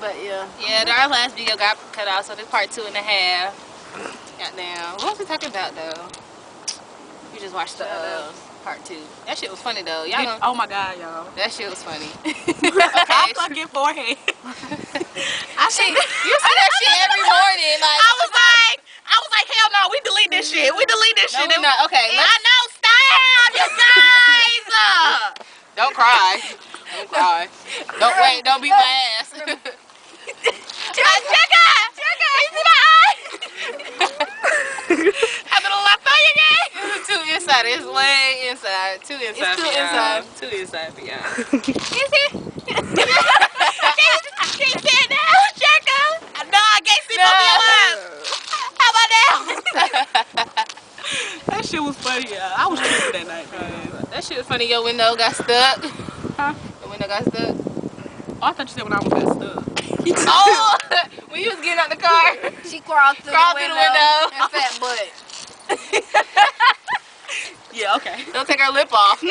But yeah. Yeah, our last video got cut off, so this part 2.5. Goddamn. What was we talking about though? You just watched the part 2. That shit was funny though. Y'all Oh my god, y'all. that shit was funny. My fucking forehead. You see that shit every morning. Like I was like, hell no, we delete this shit. We delete this no, shit. we not. Okay, I know, stop, you guys. don't cry. Don't cry. Don't beat my ass. Check out. You see my eye? Have a little left eye again. Two inside. It's way inside. Two inside. It's two inside. Two inside for y'all. You see? Keep sitting down, check out. No, I can't see both of your eyes. How about that? That shit was funny, y'all. I was tripping that night, man. That shit was funny. Your window got stuck. Huh? Your window got stuck. Oh, I thought you said when I was got stuck. Oh, when you was getting out the car. She crawled through the window. And fat butt. Yeah, okay. Don't take her lip off.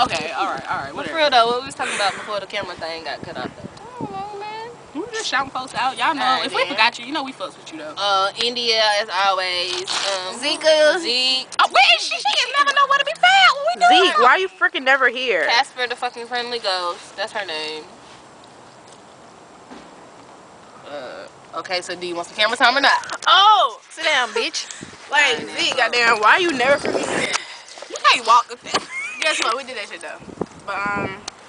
Okay, alright, But whatever. for real though, what we was talking about before the camera thing got cut off though? I don't know, man. We were just shouting folks out. Y'all know. Alright, If we man. forgot you, you know we fucks with you though. India as always. Zeke. Oh, where is she? She is never know where to be found. What we doing? Zeke, why you freaking never here? Casper the fucking friendly ghost. That's her name. Okay, so do you want some camera time or not? Oh, sit down, bitch. Like, Zeke, goddamn, why you never freaking here? You can't walk with that. Guess what? We did that shit though. But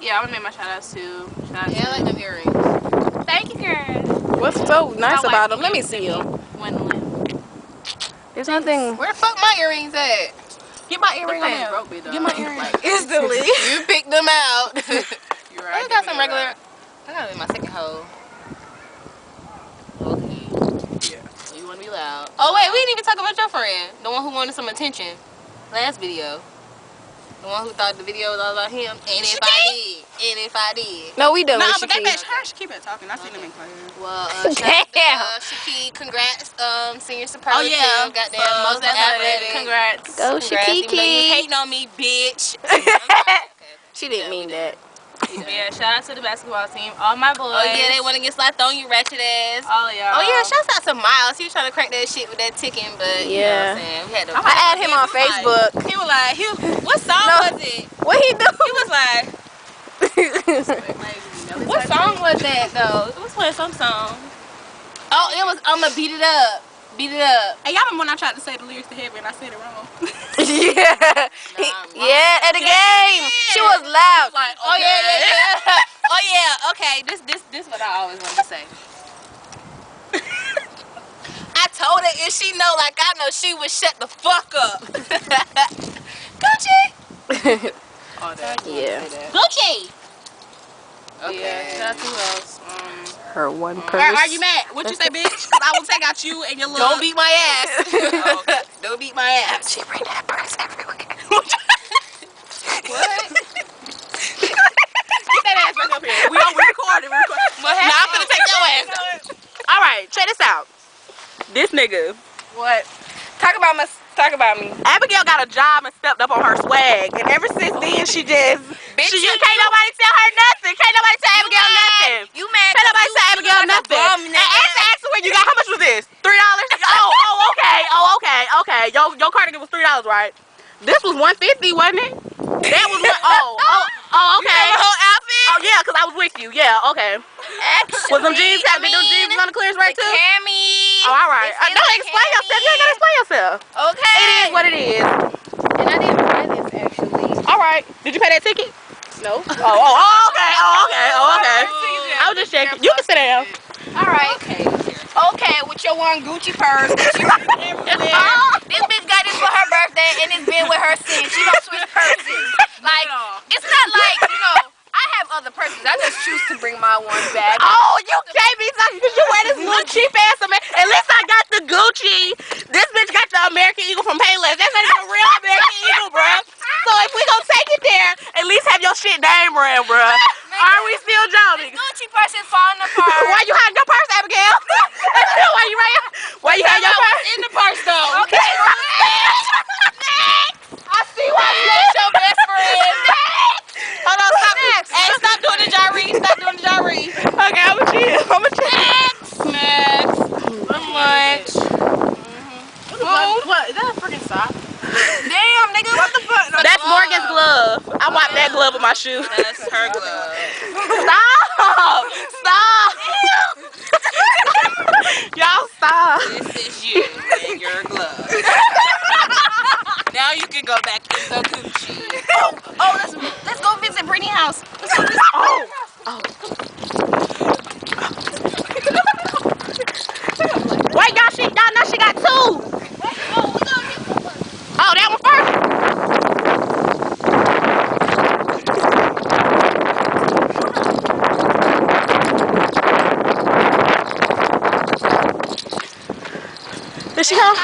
yeah, I wanna make my shout outs too. Yeah, I like them earrings. Thank you, girl. What's so nice I like about them? Let me you. see you. Win-win. There's nothing. Where the fuck my earrings at? Get my earring on there. Broke me though. Get my earring. Instantly. You picked them out. You're right. I got some regular. I got it in my second hole. Okay. Yeah. So you want to be loud? Oh wait, we didn't even talk about your friend, the one who wanted some attention. Last video. The one who thought the video was all about him. And if I did. No, we done Nah, with but that Shakira. bitch, her, she keep it talking. I seen them in class. Well, shout Damn. out to Shakira. Congrats, senior superlative. Oh yeah. Goddamn, most athletic. Congrats. Go Congrats, even though you Shakiki. hating on me, bitch. She didn't mean that. Yeah, shout out to the basketball team. All my boys. Oh yeah, they want to get slapped on you, ratchet ass. All of y'all. Oh yeah, shouts out to Miles. He was trying to crack that shit with that ticking, but you know what I'm saying? We had to. I add him on Facebook. He was like, what song was it? What he do? He was like, what song was that though? It was playing some song. Oh, it was I'ma beat it up. Beat it up. Hey, y'all remember when I tried to say the lyrics to Heavy and I said it wrong? Yeah. Yeah, at the game. She was loud. Like, oh yeah. Oh yeah. Okay, this what I always wanted to say. I told her if she know like I know, she would shut the fuck up. Gucci. Oh, that. Yeah. Gucci. Okay. Yeah, shout out to who else? Her one Why purse. are you mad? What you say, bitch? Cause I will take out you and your little. Don't beat my ass. Oh, okay. Don't beat my ass. She bring that purse everywhere. What? Get that ass back up here. We recording. What happened? Nah, I'm gonna take your ass. All right, check this out. This nigga. What? Talk about me. Abigail got a job and stepped up on her swag, and ever since then she just. Bitch, She just can't nobody tell her nothing. Can't nobody tell Abigail nothing. You mad? Can't nobody tell Abigail nothing. And ask her where you got. How much was this? $3? Okay. Your cardigan was $3, right? This was $150, wasn't it? That was what? Okay. You know the whole outfit? Oh yeah, cause I was with you. Yeah, okay. Was them jeans? Did them jeans on the clearance rack too? Cammy. Oh, all right. Don't explain yourself. You ain't gotta explain yourself. Okay. It is what it is. And I didn't buy this actually. All right. Did you pay that ticket? No. Okay. I was just checking. You can sit down. All right. Okay, with your one Gucci purse. Gucci everywhere. This bitch got this for her birthday and it's been with her since. She don't switch purses. Like, it's not like, I have other purses. I just choose to bring my one back. Oh, you can't be talking because you wear this little cheap ass American. At least I got the Gucci. This bitch got the American Eagle from Payless. That's not even a real American Eagle, bruh. So if we gonna take it there, at least have your shit name brand, bruh. Are we still joking? Gucci purse is falling apart. Why you hiding your purse, Abigail? Why you hiding your purse? In the purse though. Okay. I see why you That's your best friend. Hold on, stop I wiped that glove with my shoe. That's her glove. Stop! Stop! Y'all stop. This is you and your glove. Now you can go back in the Gucci. Oh, let's go visit Brittany's house. Let's go visit Oh. Wait, y'all know she got 2. Oh, that one first. Did she come?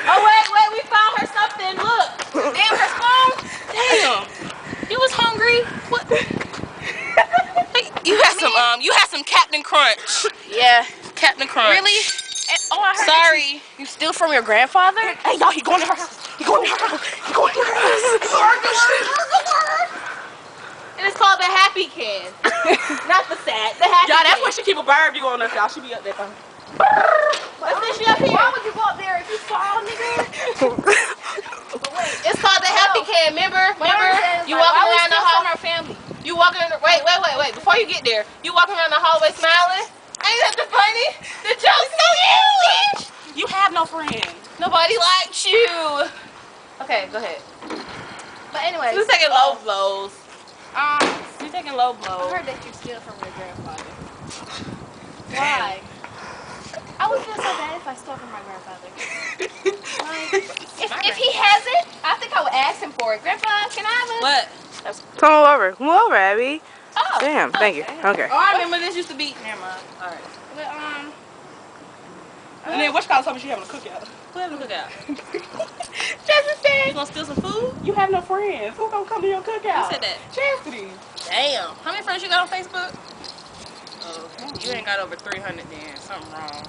Oh wait, we found her something. Look. Damn, her phone. Damn. You was hungry? What? You had some Captain Crunch. Yeah. Captain Crunch. Really? Oh, I heard. Sorry. You steal from your grandfather? Hey, y'all, he going to her house. He going to her house. And it's called the Happy Can. Not the sad. The Happy Y'all, that's Can. where she keep a bird. You going up, y'all. She be up there. What's this shit up here? Why would you go up there if you fall, nigga? It's called the Happy Can. Remember? You walking around the hall. Our family. You walking. Wait. Before you get there, you walking around the hallway smiling. Ain't that the funny? The joke's so huge. You have no friends. Nobody likes you. Okay, go ahead. But anyway, She's taking low blows. She's taking low I blows. heard that you steal from your grandfather. Why? I would feel so bad if I stole from my grandfather. If he has it, I think I would ask him for it. Grandpa, can I have it? What? Come over. Come over, Abby. Oh. Damn, thank you. Okay. Oh, I remember this used to be. Never mind. All right. But, And then what you told me she having a cookout? Who having a cookout? Chastity You gonna steal some food? you have no friends. Who gonna come to your cookout? Who said that? Chastity. Damn. How many friends you got on Facebook? Oh, you ain't got over 300 then. Something wrong.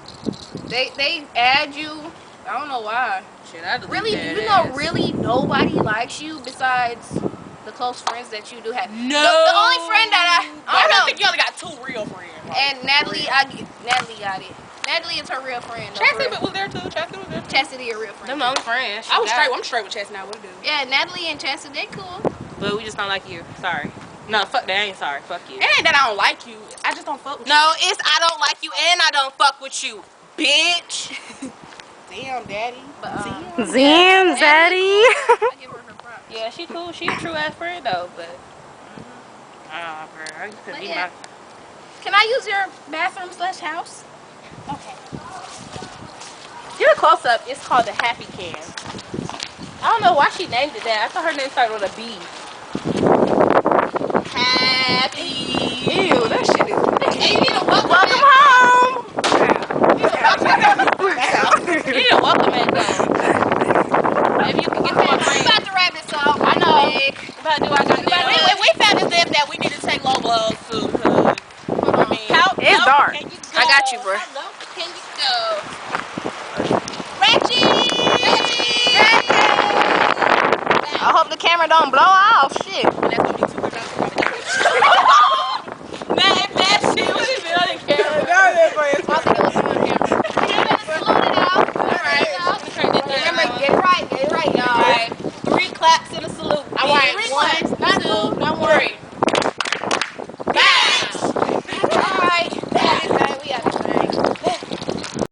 they add you. I don't know why. Shit, I delete Really, that you know, ass. really nobody likes you besides the close friends that you do have. No. The only friend that I I know. think you only got 2 real friends. And Natalie, Natalie got it. Natalie is her real friend. No, Chastity for real. was there too. Chastity was there too. Chastity a real friend. Them the only friends. I'm straight with Chastity now. What to do? Yeah, Natalie and Chastity, they cool. But we just don't like you. Sorry. No, fuck that. I ain't sorry. Fuck you. It ain't that I don't like you. I just don't fuck with No, it's I don't like you and I don't fuck with you, bitch. you. Damn, daddy. But, Zam, Zaddy. I give her her props. Yeah, she cool. She a true ass friend though, but. Ah, bro, I used to But be yeah. Can I use your bathroom / house? Okay. Get a close up. It's called the Happy Can. I don't know why she named it that. I thought her name started with a B. Happy. Ew, that shit is. Hey, you need a welcome home. You need a welcome mat though. Maybe you can get some more I'm friends. about to wrap this up. I know. Big. About to do I got nails. We found this if that we need to take low blows too. Cause I mean, how It's low dark. can you go? I got you, bro. How low can you go? I hope the camera don't blow off. Shit. That's gonna be too much. Now if that shit would have been on the camera. Remember, get it right, y'all. Alright, 3 claps and a salute. All right, 1,